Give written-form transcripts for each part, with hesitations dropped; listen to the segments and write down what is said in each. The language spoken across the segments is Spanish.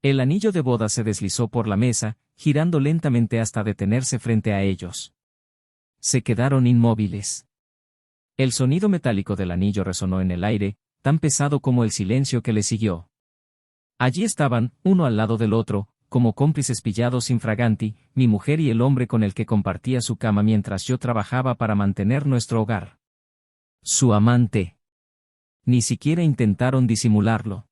El anillo de boda se deslizó por la mesa, girando lentamente hasta detenerse frente a ellos. Se quedaron inmóviles. El sonido metálico del anillo resonó en el aire, tan pesado como el silencio que le siguió. Allí estaban, uno al lado del otro, como cómplices pillados infraganti, mi mujer y el hombre con el que compartía su cama mientras yo trabajaba para mantener nuestro hogar. Su amante. Ni siquiera intentaron disimularlo.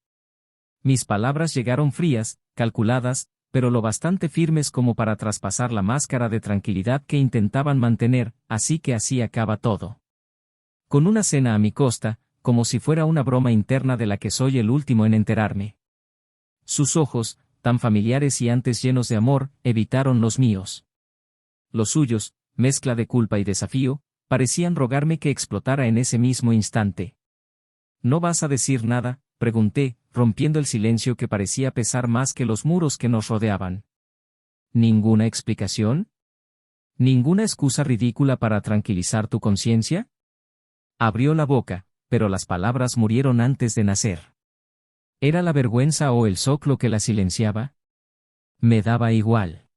Mis palabras llegaron frías, calculadas, pero lo bastante firmes como para traspasar la máscara de tranquilidad que intentaban mantener, así que así acaba todo. Con una cena a mi costa, como si fuera una broma interna de la que soy el último en enterarme. Sus ojos, tan familiares y antes llenos de amor, evitaron los míos. Los suyos, mezcla de culpa y desafío, parecían rogarme que explotara en ese mismo instante. ¿No vas a decir nada?, pregunté, rompiendo el silencio que parecía pesar más que los muros que nos rodeaban. ¿Ninguna explicación? ¿Ninguna excusa ridícula para tranquilizar tu conciencia? Abrió la boca, pero las palabras murieron antes de nacer. ¿Era la vergüenza o el shock lo que la silenciaba? Me daba igual.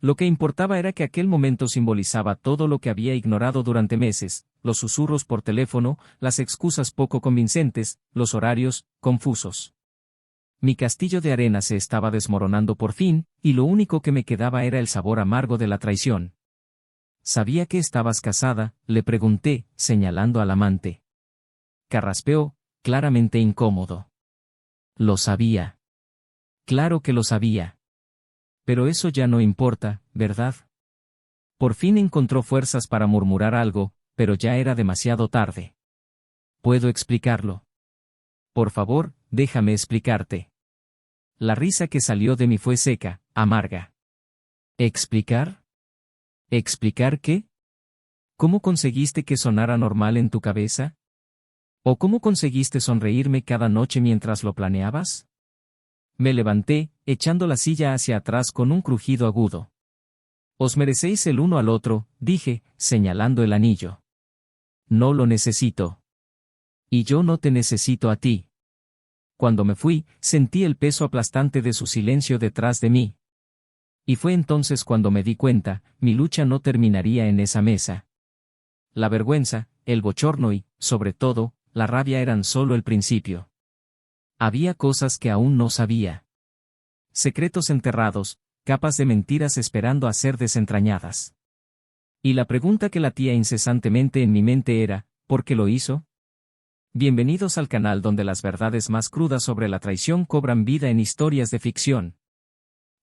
Lo que importaba era que aquel momento simbolizaba todo lo que había ignorado durante meses, los susurros por teléfono, las excusas poco convincentes, los horarios confusos. Mi castillo de arena se estaba desmoronando por fin, y lo único que me quedaba era el sabor amargo de la traición. ¿Sabía que estabas casada?, le pregunté, señalando al amante. Carraspeó, claramente incómodo. Lo sabía. Claro que lo sabía. Pero eso ya no importa, ¿verdad? Por fin encontró fuerzas para murmurar algo, pero ya era demasiado tarde. ¿Puedo explicarlo? Por favor, déjame explicarte. La risa que salió de mí fue seca, amarga. ¿Explicar? ¿Explicar qué? ¿Cómo conseguiste que sonara normal en tu cabeza? ¿O cómo conseguiste sonreírme cada noche mientras lo planeabas? Me levanté, echando la silla hacia atrás con un crujido agudo. Os merecéis el uno al otro, dije, señalando el anillo. No lo necesito. Y yo no te necesito a ti. Cuando me fui, sentí el peso aplastante de su silencio detrás de mí. Y fue entonces cuando me di cuenta, mi lucha no terminaría en esa mesa. La vergüenza, el bochorno y, sobre todo, la rabia eran solo el principio. Había cosas que aún no sabía. Secretos enterrados, capas de mentiras esperando a ser desentrañadas. Y la pregunta que latía incesantemente en mi mente era, ¿por qué lo hizo? Bienvenidos al canal donde las verdades más crudas sobre la traición cobran vida en historias de ficción.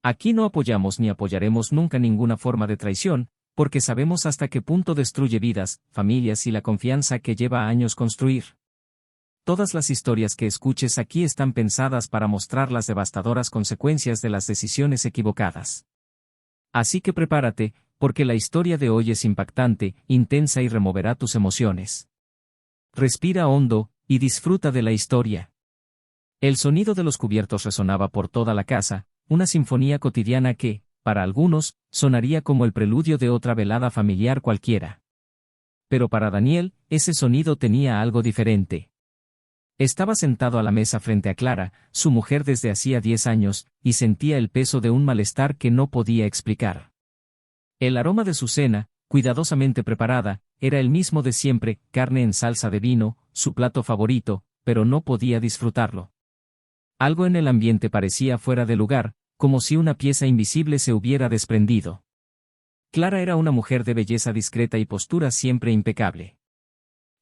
Aquí no apoyamos ni apoyaremos nunca ninguna forma de traición, porque sabemos hasta qué punto destruye vidas, familias y la confianza que lleva años construir. Todas las historias que escuches aquí están pensadas para mostrar las devastadoras consecuencias de las decisiones equivocadas. Así que prepárate, porque la historia de hoy es impactante, intensa y removerá tus emociones. Respira hondo, y disfruta de la historia. El sonido de los cubiertos resonaba por toda la casa, una sinfonía cotidiana que, para algunos, sonaría como el preludio de otra velada familiar cualquiera. Pero para Daniel, ese sonido tenía algo diferente. Estaba sentado a la mesa frente a Clara, su mujer desde hacía 10 años, y sentía el peso de un malestar que no podía explicar. El aroma de su cena, cuidadosamente preparada, era el mismo de siempre, carne en salsa de vino, su plato favorito, pero no podía disfrutarlo. Algo en el ambiente parecía fuera de lugar, como si una pieza invisible se hubiera desprendido. Clara era una mujer de belleza discreta y postura siempre impecable.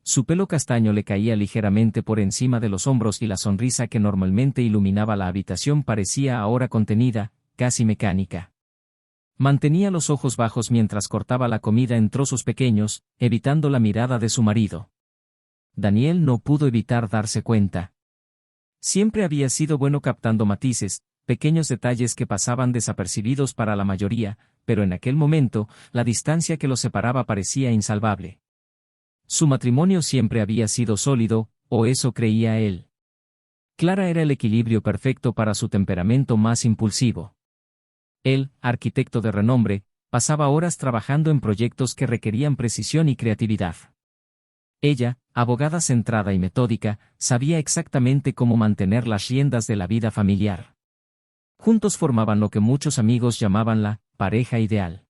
Su pelo castaño le caía ligeramente por encima de los hombros y la sonrisa que normalmente iluminaba la habitación parecía ahora contenida, casi mecánica. Mantenía los ojos bajos mientras cortaba la comida en trozos pequeños, evitando la mirada de su marido. Daniel no pudo evitar darse cuenta. Siempre había sido bueno captando matices, pequeños detalles que pasaban desapercibidos para la mayoría, pero en aquel momento, la distancia que los separaba parecía insalvable. Su matrimonio siempre había sido sólido, o eso creía él. Clara era el equilibrio perfecto para su temperamento más impulsivo. Él, arquitecto de renombre, pasaba horas trabajando en proyectos que requerían precisión y creatividad. Ella, abogada centrada y metódica, sabía exactamente cómo mantener las riendas de la vida familiar. Juntos formaban lo que muchos amigos llamaban la pareja ideal.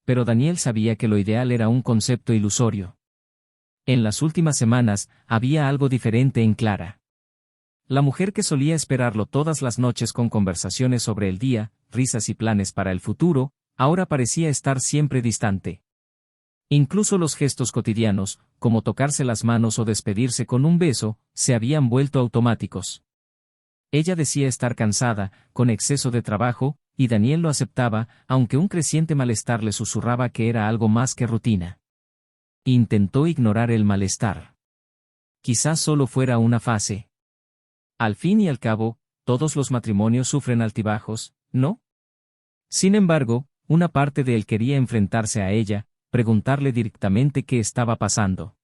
Pero Daniel sabía que lo ideal era un concepto ilusorio. En las últimas semanas, había algo diferente en Clara. La mujer que solía esperarlo todas las noches con conversaciones sobre el día, risas y planes para el futuro, ahora parecía estar siempre distante. Incluso los gestos cotidianos, como tocarse las manos o despedirse con un beso, se habían vuelto automáticos. Ella decía estar cansada, con exceso de trabajo, y Daniel lo aceptaba, aunque un creciente malestar le susurraba que era algo más que rutina. Intentó ignorar el malestar. Quizás solo fuera una fase. Al fin y al cabo, todos los matrimonios sufren altibajos, ¿no? Sin embargo, una parte de él quería enfrentarse a ella, preguntarle directamente qué estaba pasando.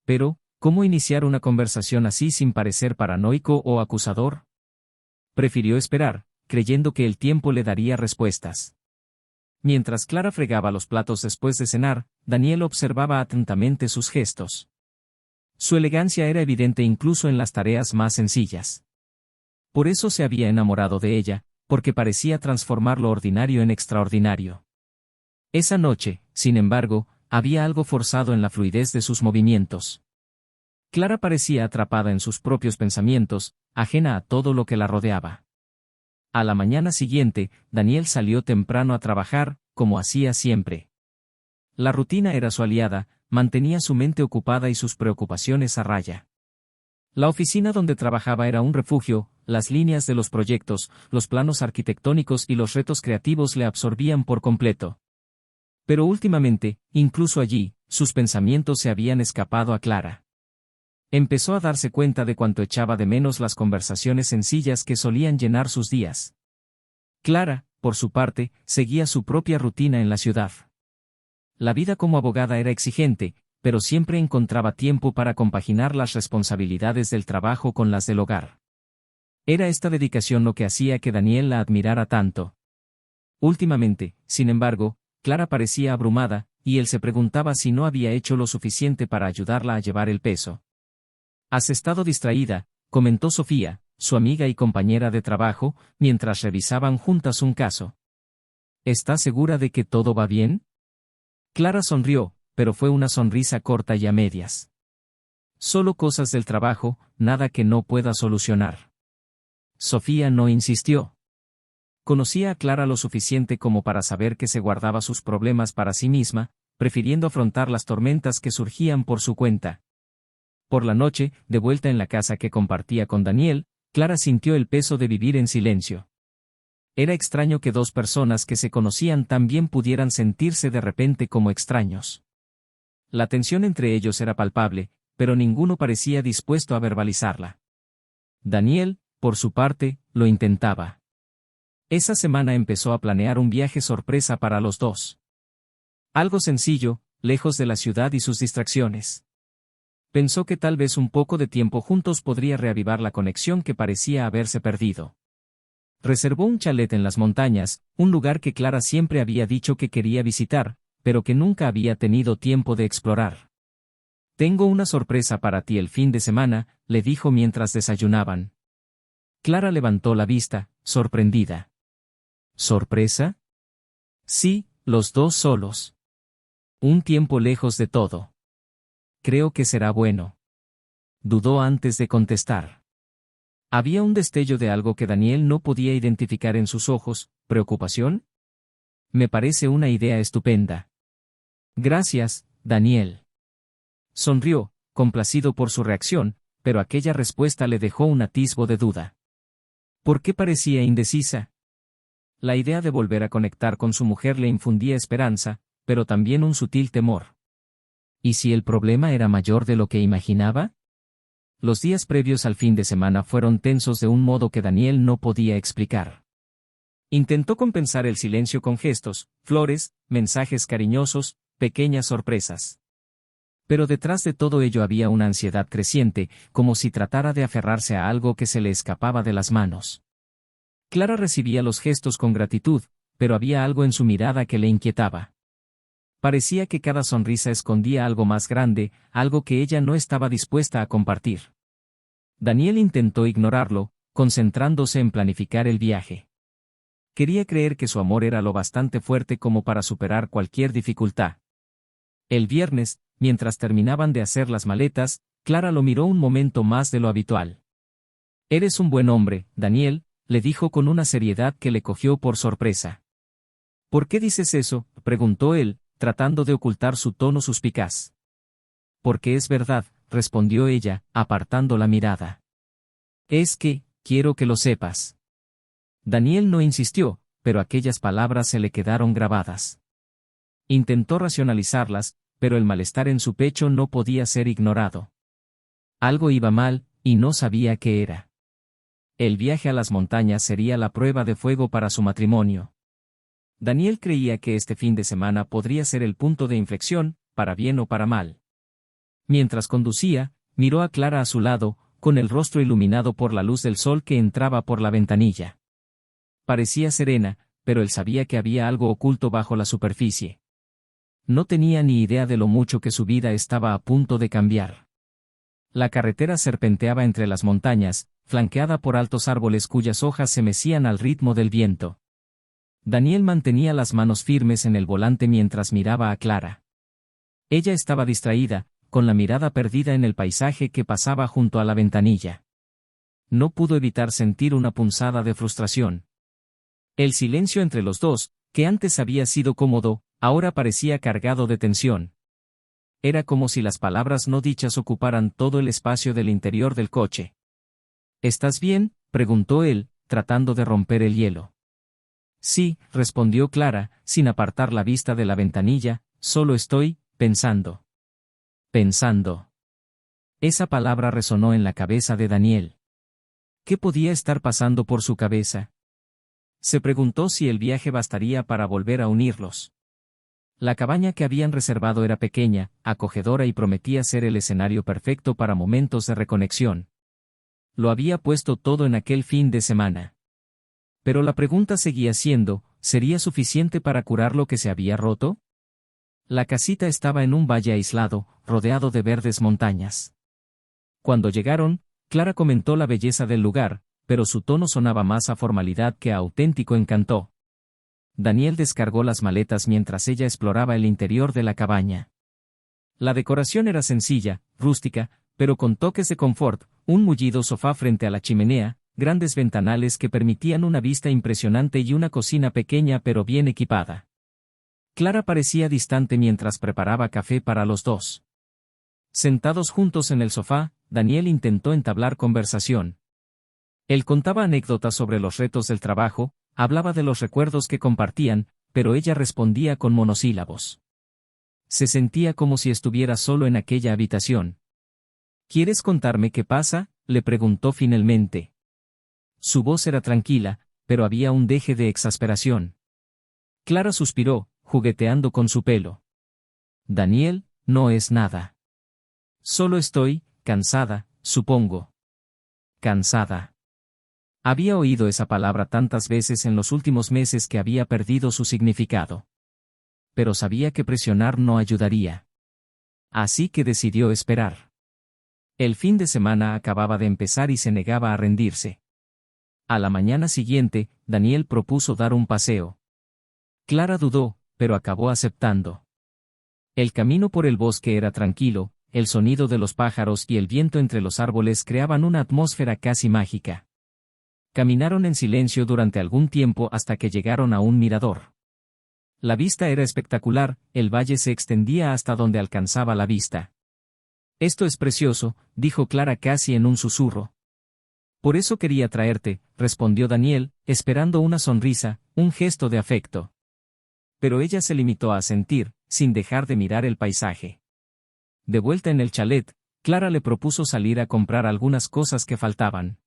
Pero, ¿cómo iniciar una conversación así sin parecer paranoico o acusador? Prefirió esperar, creyendo que el tiempo le daría respuestas. Mientras Clara fregaba los platos después de cenar, Daniel observaba atentamente sus gestos. Su elegancia era evidente incluso en las tareas más sencillas. Por eso se había enamorado de ella, porque parecía transformar lo ordinario en extraordinario. Esa noche, sin embargo, había algo forzado en la fluidez de sus movimientos. Clara parecía atrapada en sus propios pensamientos, ajena a todo lo que la rodeaba. A la mañana siguiente, Daniel salió temprano a trabajar, como hacía siempre. La rutina era su aliada, mantenía su mente ocupada y sus preocupaciones a raya. La oficina donde trabajaba era un refugio, las líneas de los proyectos, los planos arquitectónicos y los retos creativos le absorbían por completo. Pero últimamente, incluso allí, sus pensamientos se habían escapado a Clara. Empezó a darse cuenta de cuánto echaba de menos las conversaciones sencillas que solían llenar sus días. Clara, por su parte, seguía su propia rutina en la ciudad. La vida como abogada era exigente, pero siempre encontraba tiempo para compaginar las responsabilidades del trabajo con las del hogar. Era esta dedicación lo que hacía que Daniel la admirara tanto. Últimamente, sin embargo, Clara parecía abrumada, y él se preguntaba si no había hecho lo suficiente para ayudarla a llevar el peso. «Has estado distraída», comentó Sofía, su amiga y compañera de trabajo, mientras revisaban juntas un caso. «¿Estás segura de que todo va bien?» Clara sonrió, pero fue una sonrisa corta y a medias. «Solo cosas del trabajo, nada que no pueda solucionar». Sofía no insistió. Conocía a Clara lo suficiente como para saber que se guardaba sus problemas para sí misma, prefiriendo afrontar las tormentas que surgían por su cuenta. Por la noche, de vuelta en la casa que compartía con Daniel, Clara sintió el peso de vivir en silencio. Era extraño que dos personas que se conocían tan bien pudieran sentirse de repente como extraños. La tensión entre ellos era palpable, pero ninguno parecía dispuesto a verbalizarla. Daniel, por su parte, lo intentaba. Esa semana empezó a planear un viaje sorpresa para los dos. Algo sencillo, lejos de la ciudad y sus distracciones. Pensó que tal vez un poco de tiempo juntos podría reavivar la conexión que parecía haberse perdido. Reservó un chalet en las montañas, un lugar que Clara siempre había dicho que quería visitar, pero que nunca había tenido tiempo de explorar. «Tengo una sorpresa para ti el fin de semana», le dijo mientras desayunaban. Clara levantó la vista, sorprendida. ¿Sorpresa? Sí, los dos solos. Un tiempo lejos de todo. Creo que será bueno. Dudó antes de contestar. Había un destello de algo que Daniel no podía identificar en sus ojos. ¿Preocupación? Me parece una idea estupenda. Gracias, Daniel. Sonrió, complacido por su reacción, pero aquella respuesta le dejó un atisbo de duda. ¿Por qué parecía indecisa? La idea de volver a conectar con su mujer le infundía esperanza, pero también un sutil temor. ¿Y si el problema era mayor de lo que imaginaba? Los días previos al fin de semana fueron tensos de un modo que Daniel no podía explicar. Intentó compensar el silencio con gestos, flores, mensajes cariñosos, pequeñas sorpresas. Pero detrás de todo ello había una ansiedad creciente, como si tratara de aferrarse a algo que se le escapaba de las manos. Clara recibía los gestos con gratitud, pero había algo en su mirada que le inquietaba. Parecía que cada sonrisa escondía algo más grande, algo que ella no estaba dispuesta a compartir. Daniel intentó ignorarlo, concentrándose en planificar el viaje. Quería creer que su amor era lo bastante fuerte como para superar cualquier dificultad. El viernes, mientras terminaban de hacer las maletas, Clara lo miró un momento más de lo habitual. «Eres un buen hombre, Daniel», le dijo con una seriedad que le cogió por sorpresa. «¿Por qué dices eso?», preguntó él, tratando de ocultar su tono suspicaz. «Porque es verdad», respondió ella, apartando la mirada. «Es que, quiero que lo sepas». Daniel no insistió, pero aquellas palabras se le quedaron grabadas. Intentó racionalizarlas, pero el malestar en su pecho no podía ser ignorado. Algo iba mal, y no sabía qué era. El viaje a las montañas sería la prueba de fuego para su matrimonio. Daniel creía que este fin de semana podría ser el punto de inflexión, para bien o para mal. Mientras conducía, miró a Clara a su lado, con el rostro iluminado por la luz del sol que entraba por la ventanilla. Parecía serena, pero él sabía que había algo oculto bajo la superficie. No tenía ni idea de lo mucho que su vida estaba a punto de cambiar. La carretera serpenteaba entre las montañas, flanqueada por altos árboles cuyas hojas se mecían al ritmo del viento. Daniel mantenía las manos firmes en el volante mientras miraba a Clara. Ella estaba distraída, con la mirada perdida en el paisaje que pasaba junto a la ventanilla. No pudo evitar sentir una punzada de frustración. El silencio entre los dos, que antes había sido cómodo, ahora parecía cargado de tensión. Era como si las palabras no dichas ocuparan todo el espacio del interior del coche. «¿Estás bien?», preguntó él, tratando de romper el hielo. «Sí», respondió Clara, sin apartar la vista de la ventanilla, «solo estoy pensando». Pensando. Esa palabra resonó en la cabeza de Daniel. ¿Qué podía estar pasando por su cabeza? Se preguntó si el viaje bastaría para volver a unirlos. La cabaña que habían reservado era pequeña, acogedora y prometía ser el escenario perfecto para momentos de reconexión. Lo había puesto todo en aquel fin de semana. Pero la pregunta seguía siendo, ¿sería suficiente para curar lo que se había roto? La casita estaba en un valle aislado, rodeado de verdes montañas. Cuando llegaron, Clara comentó la belleza del lugar, pero su tono sonaba más a formalidad que a auténtico encanto. Daniel descargó las maletas mientras ella exploraba el interior de la cabaña. La decoración era sencilla, rústica, pero con toques de confort, un mullido sofá frente a la chimenea, grandes ventanales que permitían una vista impresionante y una cocina pequeña pero bien equipada. Clara parecía distante mientras preparaba café para los dos. Sentados juntos en el sofá, Daniel intentó entablar conversación. Él contaba anécdotas sobre los retos del trabajo, hablaba de los recuerdos que compartían, pero ella respondía con monosílabos. Se sentía como si estuviera solo en aquella habitación. «¿Quieres contarme qué pasa?», le preguntó finalmente. Su voz era tranquila, pero había un deje de exasperación. Clara suspiró, jugueteando con su pelo. «Daniel, no es nada. Solo estoy cansada, supongo». Cansada. Había oído esa palabra tantas veces en los últimos meses que había perdido su significado. Pero sabía que presionar no ayudaría. Así que decidió esperar. El fin de semana acababa de empezar y se negaba a rendirse. A la mañana siguiente, Daniel propuso dar un paseo. Clara dudó, pero acabó aceptando. El camino por el bosque era tranquilo, el sonido de los pájaros y el viento entre los árboles creaban una atmósfera casi mágica. Caminaron en silencio durante algún tiempo hasta que llegaron a un mirador. La vista era espectacular, el valle se extendía hasta donde alcanzaba la vista. «Esto es precioso», dijo Clara casi en un susurro. «Por eso quería traerte», respondió Daniel, esperando una sonrisa, un gesto de afecto. Pero ella se limitó a asentir, sin dejar de mirar el paisaje. De vuelta en el chalet, Clara le propuso salir a comprar algunas cosas que faltaban.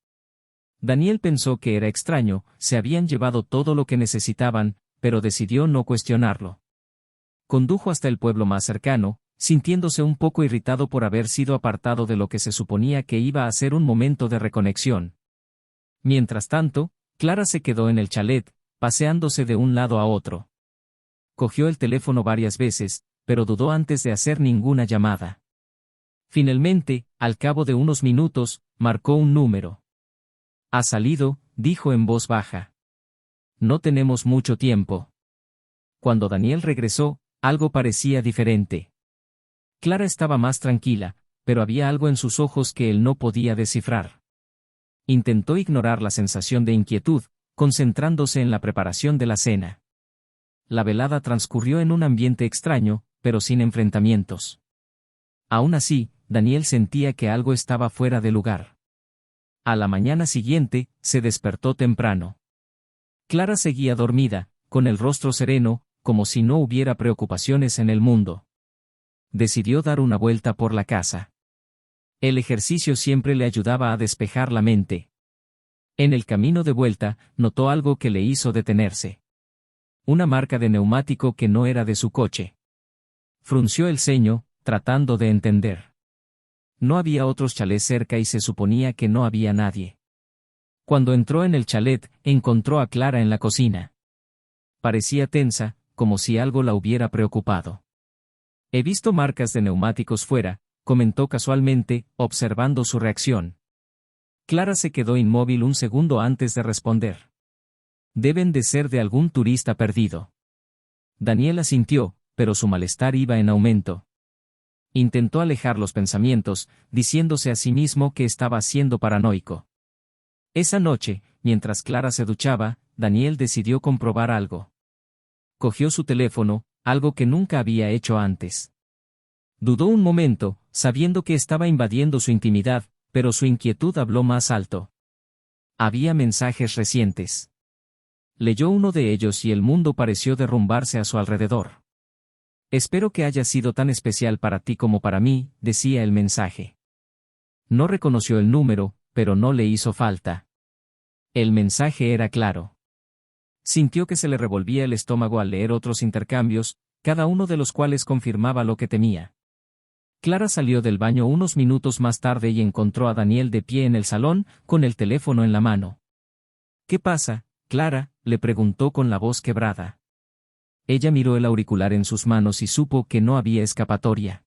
Daniel pensó que era extraño, se habían llevado todo lo que necesitaban, pero decidió no cuestionarlo. Condujo hasta el pueblo más cercano, sintiéndose un poco irritado por haber sido apartado de lo que se suponía que iba a ser un momento de reconexión. Mientras tanto, Clara se quedó en el chalet, paseándose de un lado a otro. Cogió el teléfono varias veces, pero dudó antes de hacer ninguna llamada. Finalmente, al cabo de unos minutos, marcó un número. Ha salido, dijo en voz baja. No tenemos mucho tiempo. Cuando Daniel regresó, algo parecía diferente. Clara estaba más tranquila, pero había algo en sus ojos que él no podía descifrar. Intentó ignorar la sensación de inquietud, concentrándose en la preparación de la cena. La velada transcurrió en un ambiente extraño, pero sin enfrentamientos. Aún así, Daniel sentía que algo estaba fuera de lugar. A la mañana siguiente, se despertó temprano. Clara seguía dormida, con el rostro sereno, como si no hubiera preocupaciones en el mundo. Decidió dar una vuelta por la casa. El ejercicio siempre le ayudaba a despejar la mente. En el camino de vuelta, notó algo que le hizo detenerse. Una marca de neumático que no era de su coche. Frunció el ceño, tratando de entender. No había otros chalés cerca y se suponía que no había nadie. Cuando entró en el chalet, encontró a Clara en la cocina. Parecía tensa, como si algo la hubiera preocupado. He visto marcas de neumáticos fuera, comentó casualmente, observando su reacción. Clara se quedó inmóvil un segundo antes de responder. Deben de ser de algún turista perdido. Daniel asintió, pero su malestar iba en aumento. Intentó alejar los pensamientos, diciéndose a sí mismo que estaba siendo paranoico. Esa noche, mientras Clara se duchaba, Daniel decidió comprobar algo. Cogió su teléfono, algo que nunca había hecho antes. Dudó un momento, sabiendo que estaba invadiendo su intimidad, pero su inquietud habló más alto. Había mensajes recientes. Leyó uno de ellos y el mundo pareció derrumbarse a su alrededor. Espero que haya sido tan especial para ti como para mí, decía el mensaje. No reconoció el número, pero no le hizo falta. El mensaje era claro. Sintió que se le revolvía el estómago al leer otros intercambios, cada uno de los cuales confirmaba lo que temía. Clara salió del baño unos minutos más tarde y encontró a Daniel de pie en el salón, con el teléfono en la mano. ¿Qué pasa, Clara?, le preguntó con la voz quebrada. Ella miró el auricular en sus manos y supo que no había escapatoria.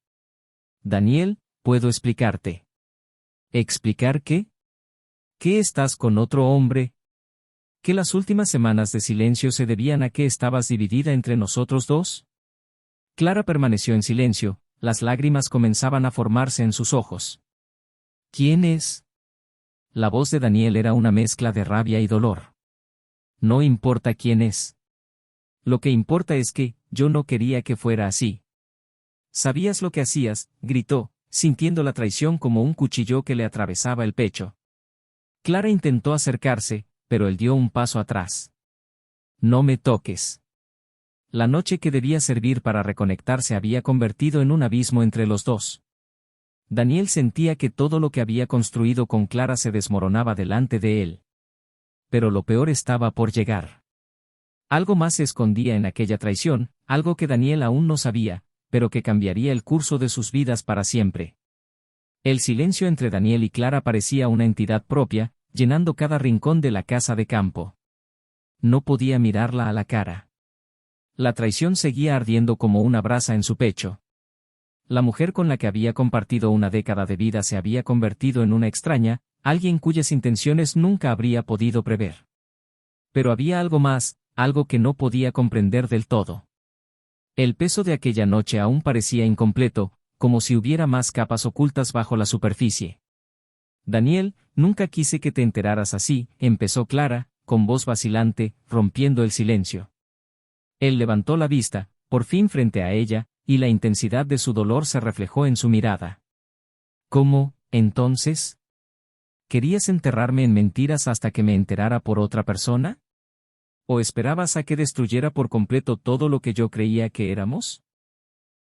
Daniel, ¿puedo explicarte? ¿Explicar qué? ¿Que estás con otro hombre? ¿Que las últimas semanas de silencio se debían a que estabas dividida entre nosotros dos? Clara permaneció en silencio, las lágrimas comenzaban a formarse en sus ojos. ¿Quién es? La voz de Daniel era una mezcla de rabia y dolor. No importa quién es. Lo que importa es que, yo no quería que fuera así. ¿Sabías lo que hacías?, gritó, sintiendo la traición como un cuchillo que le atravesaba el pecho. Clara intentó acercarse, pero él dio un paso atrás. No me toques. La noche que debía servir para reconectarse había convertido en un abismo entre los dos. Daniel sentía que todo lo que había construido con Clara se desmoronaba delante de él. Pero lo peor estaba por llegar. Algo más se escondía en aquella traición, algo que Daniel aún no sabía, pero que cambiaría el curso de sus vidas para siempre. El silencio entre Daniel y Clara parecía una entidad propia, llenando cada rincón de la casa de campo. No podía mirarla a la cara. La traición seguía ardiendo como una brasa en su pecho. La mujer con la que había compartido una década de vida se había convertido en una extraña, alguien cuyas intenciones nunca habría podido prever. Pero había algo más, algo que no podía comprender del todo. El peso de aquella noche aún parecía incompleto, como si hubiera más capas ocultas bajo la superficie. Daniel, nunca quise que te enteraras así, empezó Clara, con voz vacilante, rompiendo el silencio. Él levantó la vista, por fin frente a ella, y la intensidad de su dolor se reflejó en su mirada. ¿Cómo, entonces? ¿Querías enterrarme en mentiras hasta que me enterara por otra persona? ¿O esperabas a que destruyera por completo todo lo que yo creía que éramos?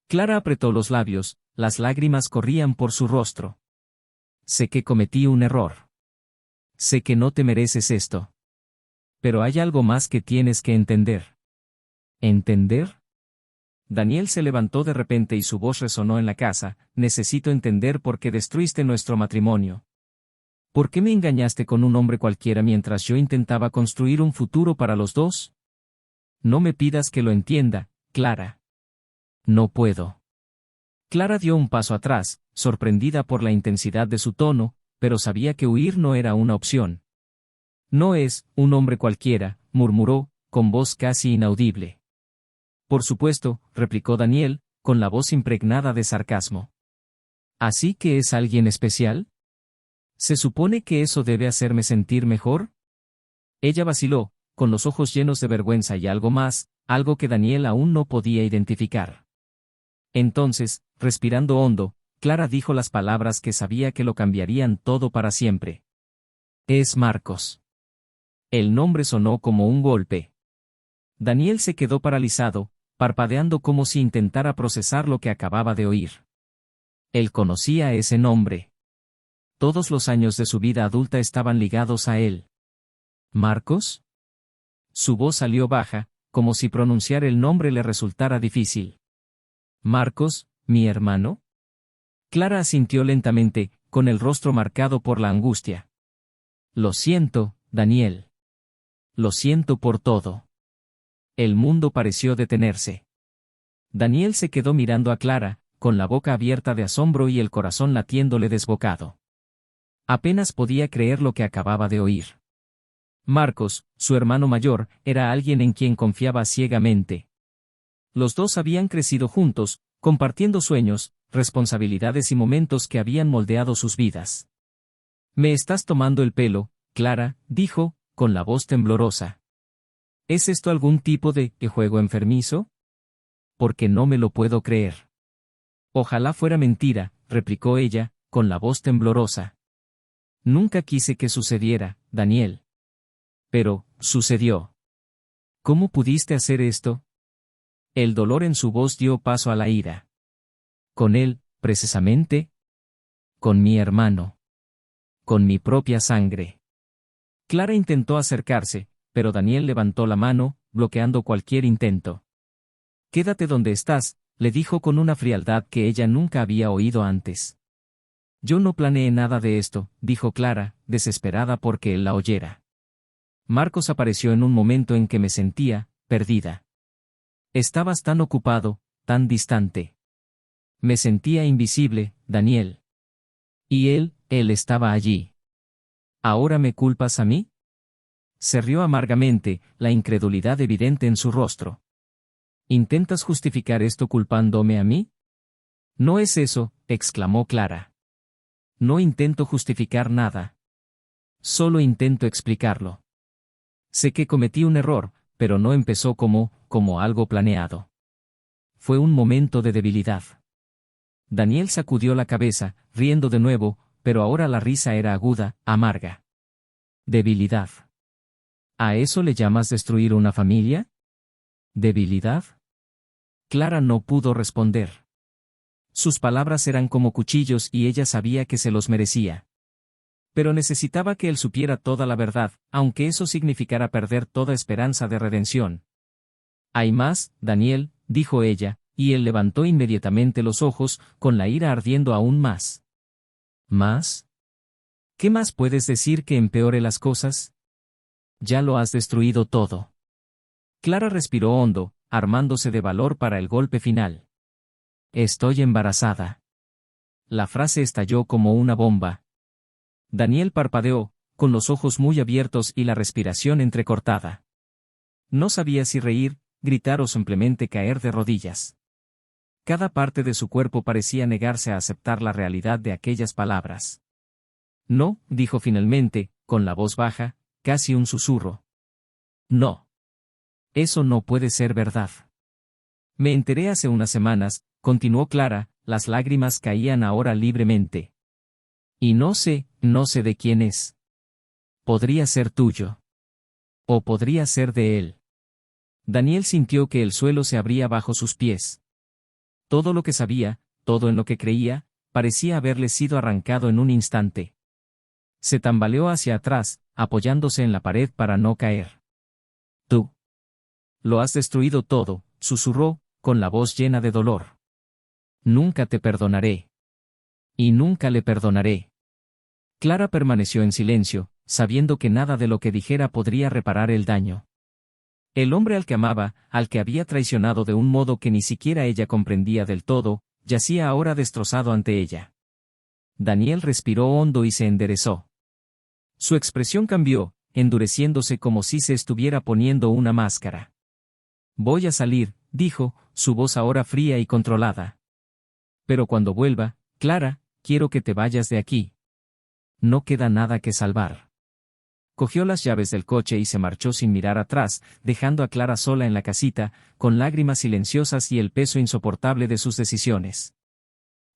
Clara apretó los labios, las lágrimas corrían por su rostro. Sé que cometí un error. Sé que no te mereces esto. Pero hay algo más que tienes que entender. ¿Entender? Daniel se levantó de repente y su voz resonó en la casa. Necesito entender por qué destruiste nuestro matrimonio. ¿Por qué me engañaste con un hombre cualquiera mientras yo intentaba construir un futuro para los dos? No me pidas que lo entienda, Clara. No puedo. Clara dio un paso atrás, sorprendida por la intensidad de su tono, pero sabía que huir no era una opción. No es un hombre cualquiera, murmuró, con voz casi inaudible. Por supuesto, replicó Daniel, con la voz impregnada de sarcasmo. ¿Así que es alguien especial? ¿Se supone que eso debe hacerme sentir mejor? Ella vaciló, con los ojos llenos de vergüenza y algo más, algo que Daniel aún no podía identificar. Entonces, respirando hondo, Clara dijo las palabras que sabía que lo cambiarían todo para siempre. Es Marcos. El nombre sonó como un golpe. Daniel se quedó paralizado, parpadeando como si intentara procesar lo que acababa de oír. Él conocía ese nombre. Todos los años de su vida adulta estaban ligados a él. ¿Marcos? Su voz salió baja, como si pronunciar el nombre le resultara difícil. ¿Marcos, mi hermano? Clara asintió lentamente, con el rostro marcado por la angustia. Lo siento, Daniel. Lo siento por todo. El mundo pareció detenerse. Daniel se quedó mirando a Clara, con la boca abierta de asombro y el corazón latiéndole desbocado. Apenas podía creer lo que acababa de oír. Marcos, su hermano mayor, era alguien en quien confiaba ciegamente. Los dos habían crecido juntos, compartiendo sueños, responsabilidades y momentos que habían moldeado sus vidas. «Me estás tomando el pelo, Clara», dijo, con la voz temblorosa. ¿Es esto algún tipo de juego enfermizo? Porque no me lo puedo creer. Ojalá fuera mentira, replicó ella, con la voz temblorosa. Nunca quise que sucediera, Daniel. Pero, sucedió. ¿Cómo pudiste hacer esto? El dolor en su voz dio paso a la ira. Con él, precisamente. Con mi hermano. Con mi propia sangre. Clara intentó acercarse, pero Daniel levantó la mano, bloqueando cualquier intento. Quédate donde estás, le dijo con una frialdad que ella nunca había oído antes. Yo no planeé nada de esto, dijo Clara, desesperada porque él la oyera. Marcos apareció en un momento en que me sentía perdida. Estabas tan ocupado, tan distante. Me sentía invisible, Daniel. Y él estaba allí. ¿Ahora me culpas a mí? Se rió amargamente, la incredulidad evidente en su rostro. ¿Intentas justificar esto culpándome a mí? No es eso, exclamó Clara. No intento justificar nada. Solo intento explicarlo. Sé que cometí un error, pero no empezó como algo planeado. Fue un momento de debilidad. Daniel sacudió la cabeza, riendo de nuevo, pero ahora la risa era aguda, amarga. Debilidad. ¿A eso le llamas destruir una familia? ¿Debilidad? Clara no pudo responder. Sus palabras eran como cuchillos y ella sabía que se los merecía. Pero necesitaba que él supiera toda la verdad, aunque eso significara perder toda esperanza de redención. Hay más, Daniel, dijo ella, y él levantó inmediatamente los ojos, con la ira ardiendo aún más. ¿Más? ¿Qué más puedes decir que empeore las cosas? Ya lo has destruido todo. Clara respiró hondo, armándose de valor para el golpe final. Estoy embarazada. La frase estalló como una bomba. Daniel parpadeó, con los ojos muy abiertos y la respiración entrecortada. No sabía si reír, gritar o simplemente caer de rodillas. Cada parte de su cuerpo parecía negarse a aceptar la realidad de aquellas palabras. No, dijo finalmente, con la voz baja, casi un susurro. No. Eso no puede ser verdad. Me enteré hace unas semanas, continuó Clara, las lágrimas caían ahora libremente. Y no sé de quién es. Podría ser tuyo. O podría ser de él. Daniel sintió que el suelo se abría bajo sus pies. Todo lo que sabía, todo en lo que creía, parecía haberle sido arrancado en un instante. Se tambaleó hacia atrás, apoyándose en la pared para no caer. Tú. Lo has destruido todo, susurró, con la voz llena de dolor. Nunca te perdonaré. Y nunca le perdonaré. Clara permaneció en silencio, sabiendo que nada de lo que dijera podría reparar el daño. El hombre al que amaba, al que había traicionado de un modo que ni siquiera ella comprendía del todo, yacía ahora destrozado ante ella. Daniel respiró hondo y se enderezó. Su expresión cambió, endureciéndose como si se estuviera poniendo una máscara. Voy a salir, dijo, su voz ahora fría y controlada. Pero cuando vuelva, Clara, quiero que te vayas de aquí. No queda nada que salvar. Cogió las llaves del coche y se marchó sin mirar atrás, dejando a Clara sola en la casita, con lágrimas silenciosas y el peso insoportable de sus decisiones.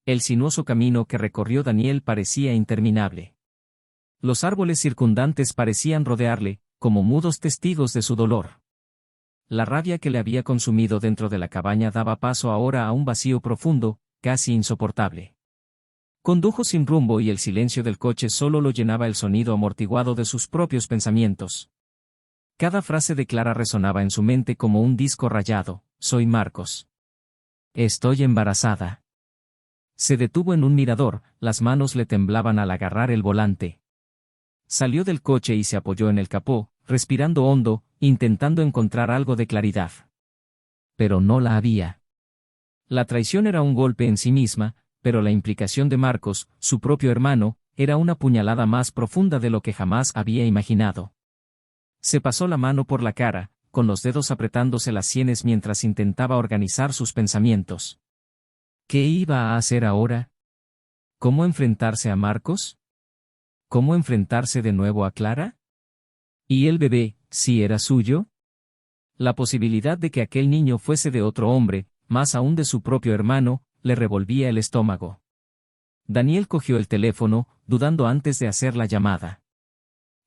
El sinuoso camino que recorrió Daniel parecía interminable. Los árboles circundantes parecían rodearle, como mudos testigos de su dolor. La rabia que le había consumido dentro de la cabaña daba paso ahora a un vacío profundo, casi insoportable. Condujo sin rumbo y el silencio del coche solo lo llenaba el sonido amortiguado de sus propios pensamientos. Cada frase de Clara resonaba en su mente como un disco rayado: soy Marcos. Estoy embarazada. Se detuvo en un mirador, las manos le temblaban al agarrar el volante. Salió del coche y se apoyó en el capó, respirando hondo, intentando encontrar algo de claridad. Pero no la había. La traición era un golpe en sí misma, pero la implicación de Marcos, su propio hermano, era una puñalada más profunda de lo que jamás había imaginado. Se pasó la mano por la cara, con los dedos apretándose las sienes mientras intentaba organizar sus pensamientos. ¿Qué iba a hacer ahora? ¿Cómo enfrentarse a Marcos? ¿Cómo enfrentarse de nuevo a Clara? ¿Y el bebé, si era suyo? La posibilidad de que aquel niño fuese de otro hombre, más aún de su propio hermano, le revolvía el estómago. Daniel cogió el teléfono, dudando antes de hacer la llamada.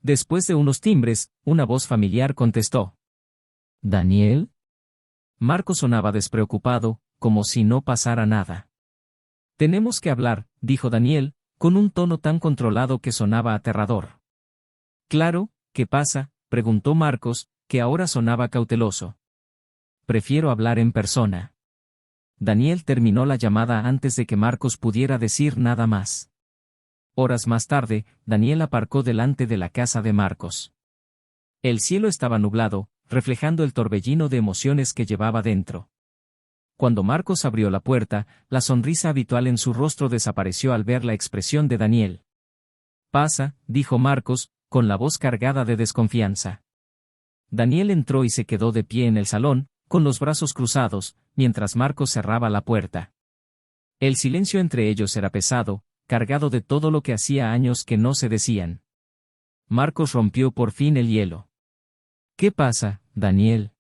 Después de unos timbres, una voz familiar contestó. ¿Daniel? Marco sonaba despreocupado, como si no pasara nada. Tenemos que hablar, dijo Daniel, con un tono tan controlado que sonaba aterrador. Claro, ¿qué pasa?, preguntó Marcos, que ahora sonaba cauteloso. Prefiero hablar en persona. Daniel terminó la llamada antes de que Marcos pudiera decir nada más. Horas más tarde, Daniel aparcó delante de la casa de Marcos. El cielo estaba nublado, reflejando el torbellino de emociones que llevaba dentro. Cuando Marcos abrió la puerta, la sonrisa habitual en su rostro desapareció al ver la expresión de Daniel. «Pasa», dijo Marcos, con la voz cargada de desconfianza. Daniel entró y se quedó de pie en el salón, con los brazos cruzados, mientras Marcos cerraba la puerta. El silencio entre ellos era pesado, cargado de todo lo que hacía años que no se decían. Marcos rompió por fin el hielo. «¿Qué pasa, Daniel?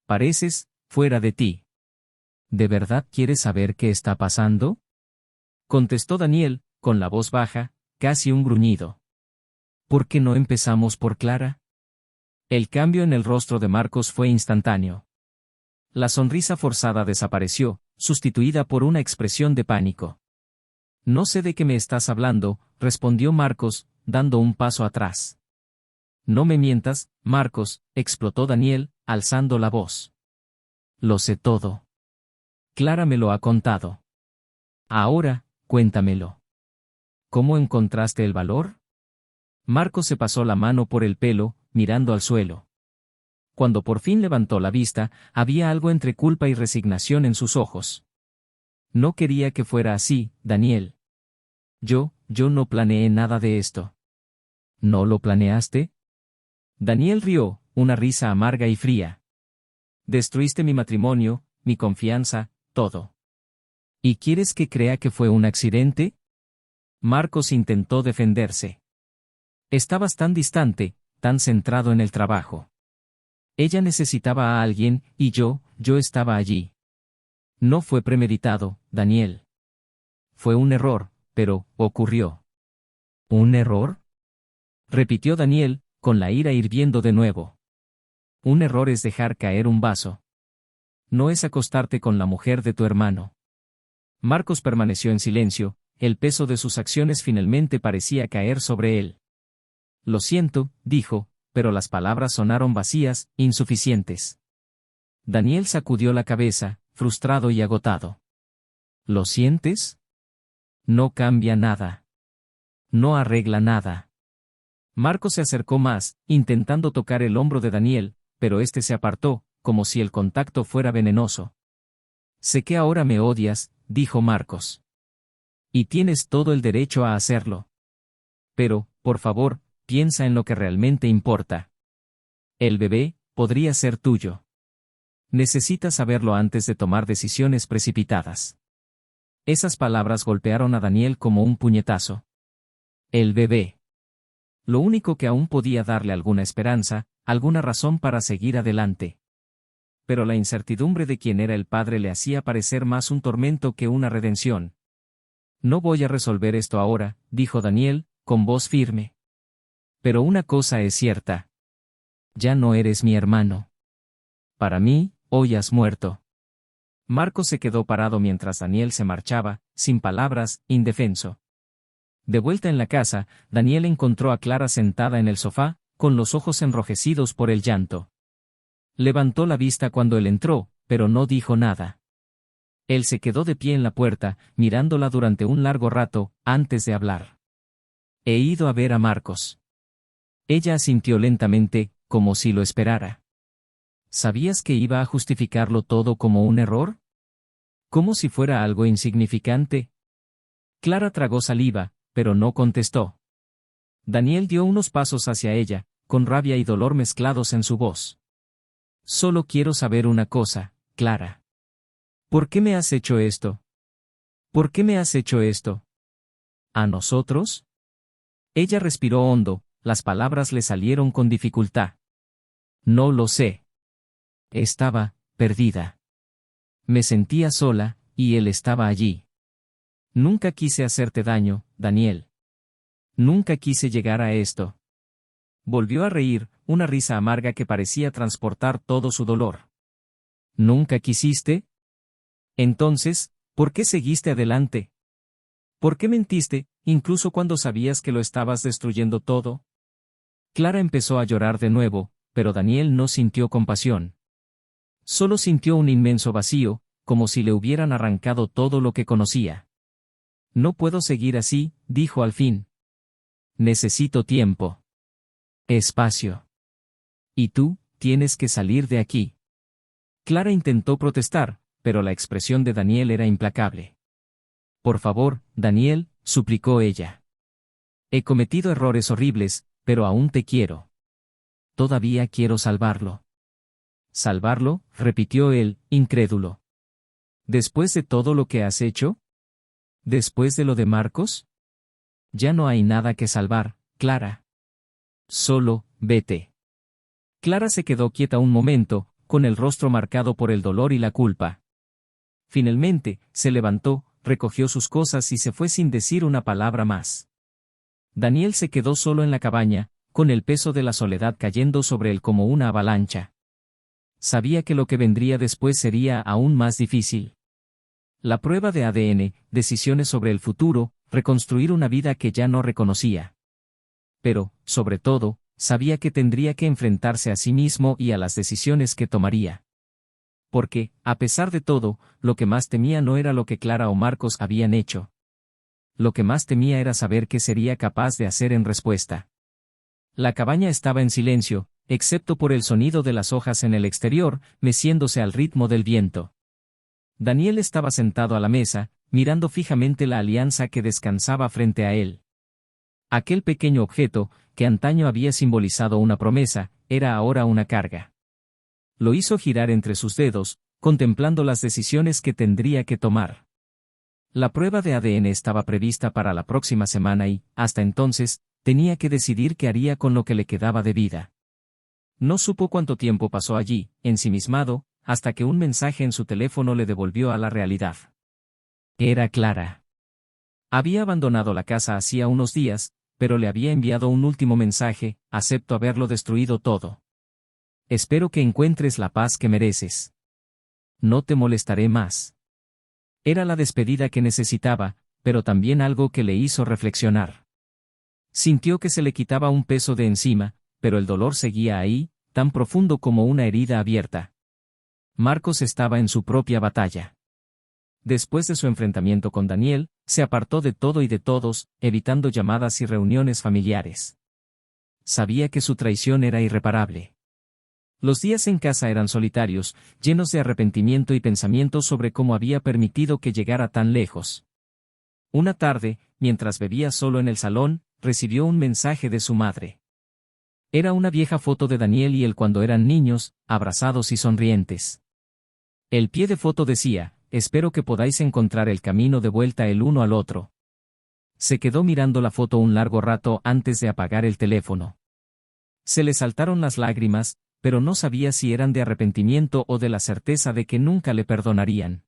Pareces fuera de ti. ¿De verdad quieres saber qué está pasando?», contestó Daniel, con la voz baja, casi un gruñido. «¿Por qué no empezamos por Clara?». El cambio en el rostro de Marcos fue instantáneo. La sonrisa forzada desapareció, sustituida por una expresión de pánico. «No sé de qué me estás hablando», respondió Marcos, dando un paso atrás. «No me mientas, Marcos», explotó Daniel, alzando la voz. «Lo sé todo. Clara me lo ha contado. Ahora, cuéntamelo. ¿Cómo encontraste el valor?». Marcos se pasó la mano por el pelo, mirando al suelo. Cuando por fin levantó la vista, había algo entre culpa y resignación en sus ojos. «No quería que fuera así, Daniel. Yo no planeé nada de esto». «¿No lo planeaste?». Daniel rió, una risa amarga y fría. «Destruiste mi matrimonio, mi confianza, todo. ¿Y quieres que crea que fue un accidente?». Marcos intentó defenderse. «Estabas tan distante, tan centrado en el trabajo. Ella necesitaba a alguien, y yo estaba allí. No fue premeditado, Daniel. Fue un error, pero ocurrió». «¿Un error?», repitió Daniel, con la ira hirviendo de nuevo. «Un error es dejar caer un vaso. No es acostarte con la mujer de tu hermano». Marcos permaneció en silencio, el peso de sus acciones finalmente parecía caer sobre él. «Lo siento», dijo, pero las palabras sonaron vacías, insuficientes. Daniel sacudió la cabeza, frustrado y agotado. «¿Lo sientes? No cambia nada. No arregla nada». Marcos se acercó más, intentando tocar el hombro de Daniel, pero éste se apartó, como si el contacto fuera venenoso. «Sé que ahora me odias», dijo Marcos. «Y tienes todo el derecho a hacerlo. Pero, por favor, piensa en lo que realmente importa. El bebé podría ser tuyo. Necesitas saberlo antes de tomar decisiones precipitadas. Esas palabras golpearon a Daniel como un puñetazo. El bebé. Lo único que aún podía darle alguna esperanza, alguna razón para seguir adelante. Pero la incertidumbre de quién era el padre le hacía parecer más un tormento que una redención. No voy a resolver esto ahora, dijo Daniel, con voz firme. Pero una cosa es cierta. Ya no eres mi hermano. Para mí, hoy has muerto. Marcos se quedó parado mientras Daniel se marchaba, sin palabras, indefenso. De vuelta en la casa, Daniel encontró a Clara sentada en el sofá, con los ojos enrojecidos por el llanto. Levantó la vista cuando él entró, pero no dijo nada. Él se quedó de pie en la puerta, mirándola durante un largo rato, antes de hablar. He ido a ver a Marcos. Ella asintió lentamente, como si lo esperara. ¿Sabías que iba a justificarlo todo como un error? Como si fuera algo insignificante. Clara tragó saliva, pero no contestó. Daniel dio unos pasos hacia ella, con rabia y dolor mezclados en su voz. Solo quiero saber una cosa, Clara. ¿Por qué me has hecho esto? ¿Por qué me has hecho esto? ¿A nosotros? Ella respiró hondo, las palabras le salieron con dificultad. No lo sé. Estaba perdida. Me sentía sola, y él estaba allí. Nunca quise hacerte daño, Daniel. Nunca quise llegar a esto. Volvió a reír, una risa amarga que parecía transportar todo su dolor. ¿Nunca quisiste? Entonces, ¿por qué seguiste adelante? ¿Por qué mentiste, incluso cuando sabías que lo estabas destruyendo todo? Clara empezó a llorar de nuevo, pero Daniel no sintió compasión. Solo sintió un inmenso vacío, como si le hubieran arrancado todo lo que conocía. No puedo seguir así, dijo al fin. Necesito tiempo. Espacio. Y tú, tienes que salir de aquí. Clara intentó protestar, pero la expresión de Daniel era implacable. Por favor, Daniel, suplicó ella. He cometido errores horribles, pero aún te quiero. Todavía quiero salvarlo. ¿Salvarlo?, repitió él, incrédulo. ¿Después de todo lo que has hecho? ¿Después de lo de Marcos? Ya no hay nada que salvar, Clara. Solo, vete. Clara se quedó quieta un momento, con el rostro marcado por el dolor y la culpa. Finalmente, se levantó, recogió sus cosas y se fue sin decir una palabra más. Daniel se quedó solo en la cabaña, con el peso de la soledad cayendo sobre él como una avalancha. Sabía que lo que vendría después sería aún más difícil. La prueba de ADN, decisiones sobre el futuro, reconstruir una vida que ya no reconocía. Pero, sobre todo, sabía que tendría que enfrentarse a sí mismo y a las decisiones que tomaría. Porque, a pesar de todo, lo que más temía no era lo que Clara o Marcos habían hecho. Lo que más temía era saber qué sería capaz de hacer en respuesta. La cabaña estaba en silencio, excepto por el sonido de las hojas en el exterior, meciéndose al ritmo del viento. Daniel estaba sentado a la mesa, mirando fijamente la alianza que descansaba frente a él. Aquel pequeño objeto, que antaño había simbolizado una promesa, era ahora una carga. Lo hizo girar entre sus dedos, contemplando las decisiones que tendría que tomar. La prueba de ADN estaba prevista para la próxima semana y, hasta entonces, tenía que decidir qué haría con lo que le quedaba de vida. No supo cuánto tiempo pasó allí, ensimismado, hasta que un mensaje en su teléfono le devolvió a la realidad. Era Clara. Había abandonado la casa hacía unos días, pero le había enviado un último mensaje: acepto haberlo destruido todo. Espero que encuentres la paz que mereces. No te molestaré más. Era la despedida que necesitaba, pero también algo que le hizo reflexionar. Sintió que se le quitaba un peso de encima, pero el dolor seguía ahí, tan profundo como una herida abierta. Marcos estaba en su propia batalla. Después de su enfrentamiento con Daniel, se apartó de todo y de todos, evitando llamadas y reuniones familiares. Sabía que su traición era irreparable. Los días en casa eran solitarios, llenos de arrepentimiento y pensamientos sobre cómo había permitido que llegara tan lejos. Una tarde, mientras bebía solo en el salón, recibió un mensaje de su madre. Era una vieja foto de Daniel y él cuando eran niños, abrazados y sonrientes. El pie de foto decía: espero que podáis encontrar el camino de vuelta el uno al otro. Se quedó mirando la foto un largo rato antes de apagar el teléfono. Se le saltaron las lágrimas, pero no sabía si eran de arrepentimiento o de la certeza de que nunca le perdonarían.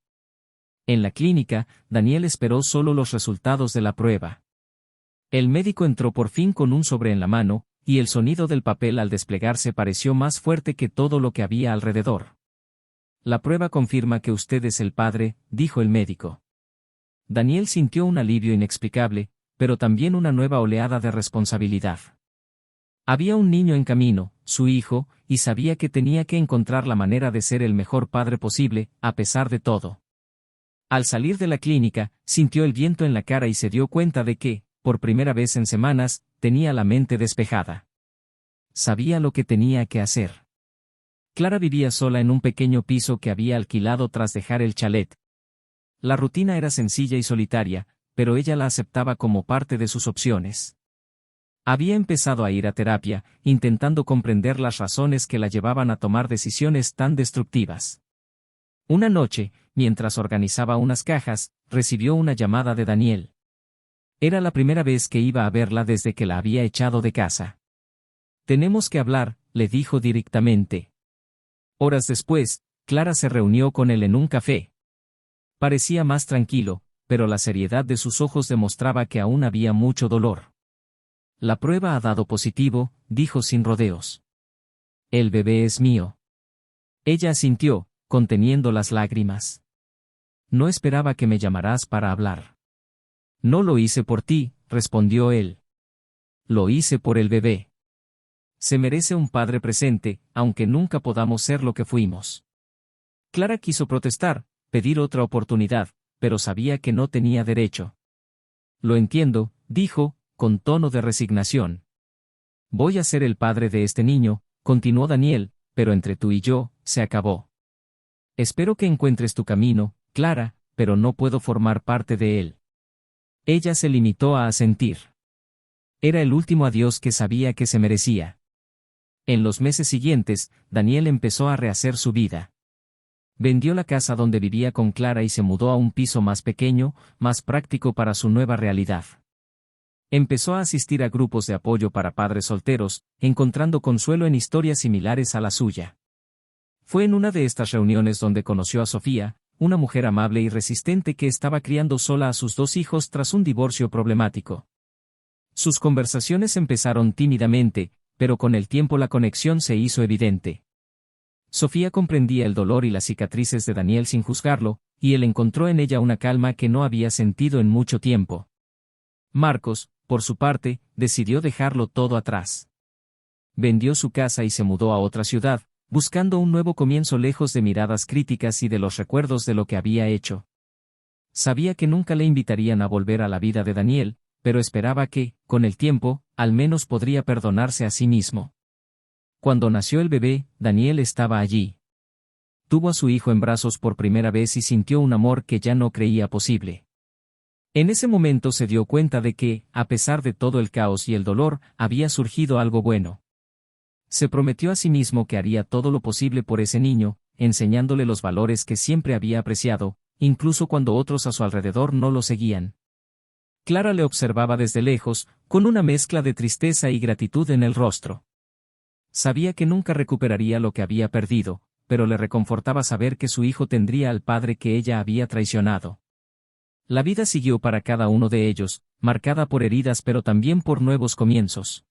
En la clínica, Daniel esperó solo los resultados de la prueba. El médico entró por fin con un sobre en la mano, y el sonido del papel al desplegarse pareció más fuerte que todo lo que había alrededor. La prueba confirma que usted es el padre, dijo el médico. Daniel sintió un alivio inexplicable, pero también una nueva oleada de responsabilidad. Había un niño en camino, su hijo, y sabía que tenía que encontrar la manera de ser el mejor padre posible, a pesar de todo. Al salir de la clínica, sintió el viento en la cara y se dio cuenta de que, por primera vez en semanas, tenía la mente despejada. Sabía lo que tenía que hacer. Clara vivía sola en un pequeño piso que había alquilado tras dejar el chalet. La rutina era sencilla y solitaria, pero ella la aceptaba como parte de sus opciones. Había empezado a ir a terapia, intentando comprender las razones que la llevaban a tomar decisiones tan destructivas. Una noche, mientras organizaba unas cajas, recibió una llamada de Daniel. Era la primera vez que iba a verla desde que la había echado de casa. Tenemos que hablar, le dijo directamente. Horas después, Clara se reunió con él en un café. Parecía más tranquilo, pero la seriedad de sus ojos demostraba que aún había mucho dolor. La prueba ha dado positivo, dijo sin rodeos. El bebé es mío. Ella asintió, conteniendo las lágrimas. No esperaba que me llamaras para hablar. No lo hice por ti, respondió él. Lo hice por el bebé. Se merece un padre presente, aunque nunca podamos ser lo que fuimos. Clara quiso protestar, pedir otra oportunidad, pero sabía que no tenía derecho. Lo entiendo, dijo, con tono de resignación. Voy a ser el padre de este niño, continuó Daniel, pero entre tú y yo, se acabó. Espero que encuentres tu camino, Clara, pero no puedo formar parte de él. Ella se limitó a asentir. Era el último adiós que sabía que se merecía. En los meses siguientes, Daniel empezó a rehacer su vida. Vendió la casa donde vivía con Clara y se mudó a un piso más pequeño, más práctico para su nueva realidad. Empezó a asistir a grupos de apoyo para padres solteros, encontrando consuelo en historias similares a la suya. Fue en una de estas reuniones donde conoció a Sofía, una mujer amable y resistente que estaba criando sola a sus 2 hijos tras un divorcio problemático. Sus conversaciones empezaron tímidamente, pero con el tiempo la conexión se hizo evidente. Sofía comprendía el dolor y las cicatrices de Daniel sin juzgarlo, y él encontró en ella una calma que no había sentido en mucho tiempo. Marcos, por su parte, decidió dejarlo todo atrás. Vendió su casa y se mudó a otra ciudad, buscando un nuevo comienzo lejos de miradas críticas y de los recuerdos de lo que había hecho. Sabía que nunca le invitarían a volver a la vida de Daniel, pero esperaba que, con el tiempo, al menos podría perdonarse a sí mismo. Cuando nació el bebé, Daniel estaba allí. Tuvo a su hijo en brazos por primera vez y sintió un amor que ya no creía posible. En ese momento se dio cuenta de que, a pesar de todo el caos y el dolor, había surgido algo bueno. Se prometió a sí mismo que haría todo lo posible por ese niño, enseñándole los valores que siempre había apreciado, incluso cuando otros a su alrededor no lo seguían. Clara le observaba desde lejos, con una mezcla de tristeza y gratitud en el rostro. Sabía que nunca recuperaría lo que había perdido, pero le reconfortaba saber que su hijo tendría al padre que ella había traicionado. La vida siguió para cada uno de ellos, marcada por heridas pero también por nuevos comienzos.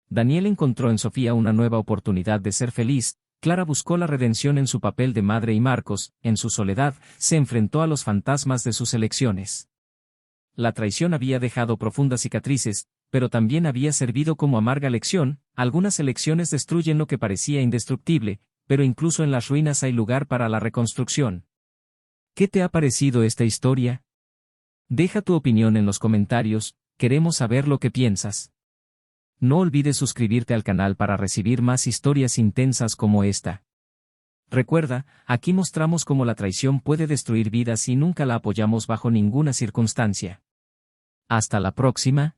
Daniel encontró en Sofía una nueva oportunidad de ser feliz, Clara buscó la redención en su papel de madre y Marcos, en su soledad, se enfrentó a los fantasmas de sus elecciones. La traición había dejado profundas cicatrices, pero también había servido como amarga lección. Algunas elecciones destruyen lo que parecía indestructible, pero incluso en las ruinas hay lugar para la reconstrucción. ¿Qué te ha parecido esta historia? Deja tu opinión en los comentarios, queremos saber lo que piensas. No olvides suscribirte al canal para recibir más historias intensas como esta. Recuerda, aquí mostramos cómo la traición puede destruir vidas y nunca la apoyamos bajo ninguna circunstancia. Hasta la próxima.